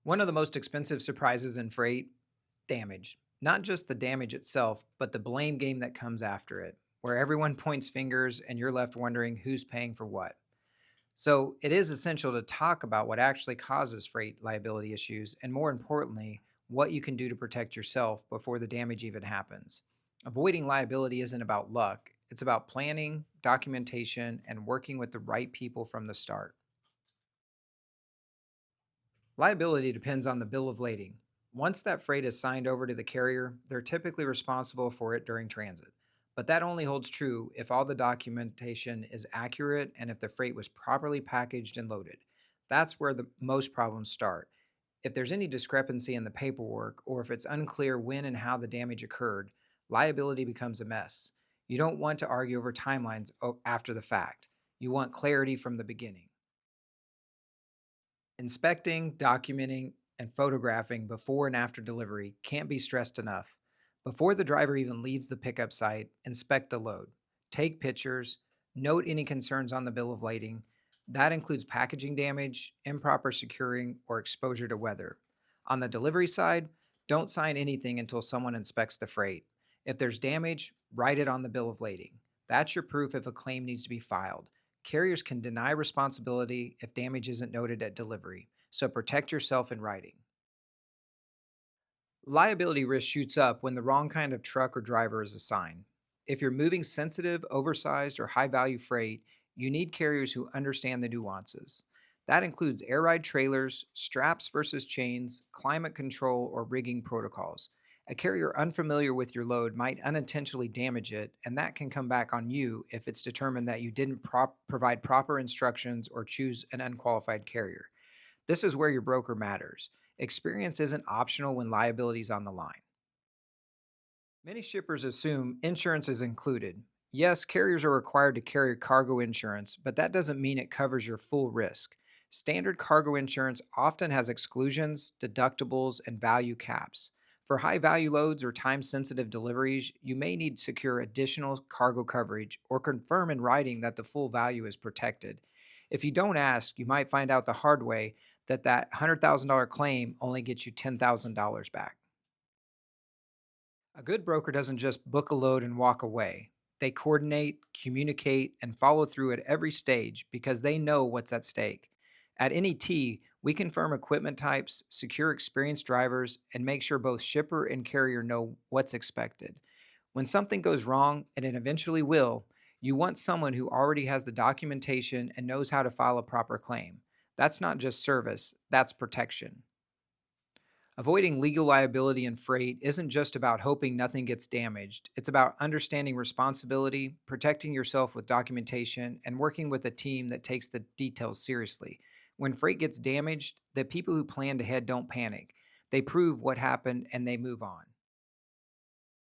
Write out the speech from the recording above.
One of the most expensive surprises in freight damage. Not just the damage itself, but the blame game that comes after it, where everyone points fingers and you're left wondering who's paying for what. So, it is essential to talk about what actually causes freight liability issues and, more importantly, what you can do to protect yourself before the damage even happens. Avoiding liability isn't about luck, it's about planning, documentation, and working with the right people from the start. Liability depends on the bill of lading. Once that freight is signed over to the carrier, they're typically responsible for it during transit. But that only holds true if all the documentation is accurate and if the freight was properly packaged and loaded. That's where the most problems start. If there's any discrepancy in the paperwork or if it's unclear when and how the damage occurred, liability becomes a mess. You don't want to argue over timelines after the fact. You want clarity from the beginning. Inspecting, documenting, and photographing before and after delivery can't be stressed enough. Before the driver even leaves the pickup site, inspect the load. Take pictures, note any concerns on the bill of lading. That includes packaging damage, improper securing, or exposure to weather. On the delivery side, don't sign anything until someone inspects the freight. If there's damage, write it on the bill of lading. That's your proof if a claim needs to be filed. Carriers can deny responsibility if damage isn't noted at delivery, so protect yourself in writing. Liability risk shoots up when the wrong kind of truck or driver is assigned. If you're moving sensitive, oversized, or high value freight, you need carriers who understand the nuances. That includes air ride trailers, straps versus chains, climate control, or rigging protocols. A carrier unfamiliar with your load might unintentionally damage it, and that can come back on you if it's determined that you didn't provide proper instructions or choose an unqualified carrier. This is where your broker matters. Experience isn't optional when liability is on the line. Many shippers assume insurance is included. Yes, carriers are required to carry cargo insurance, but that doesn't mean it covers your full risk. Standard cargo insurance often has exclusions, deductibles, and value caps. For high value loads or time sensitive deliveries, you may need to secure additional cargo coverage or confirm in writing that the full value is protected. If you don't ask, you might find out the hard way that $100,000 claim only gets you $10,000 back. A good broker doesn't just book a load and walk away. They coordinate, communicate, and follow through at every stage because they know what's at stake. At NET, we confirm equipment types, secure experienced drivers, and make sure both shipper and carrier know what's expected. When something goes wrong, and it eventually will, you want someone who already has the documentation and knows how to file a proper claim. That's not just service, that's protection. Avoiding legal liability in freight isn't just about hoping nothing gets damaged. It's about understanding responsibility, protecting yourself with documentation, and working with a team that takes the details seriously. When freight gets damaged, the people who planned ahead don't panic. They prove what happened and they move on.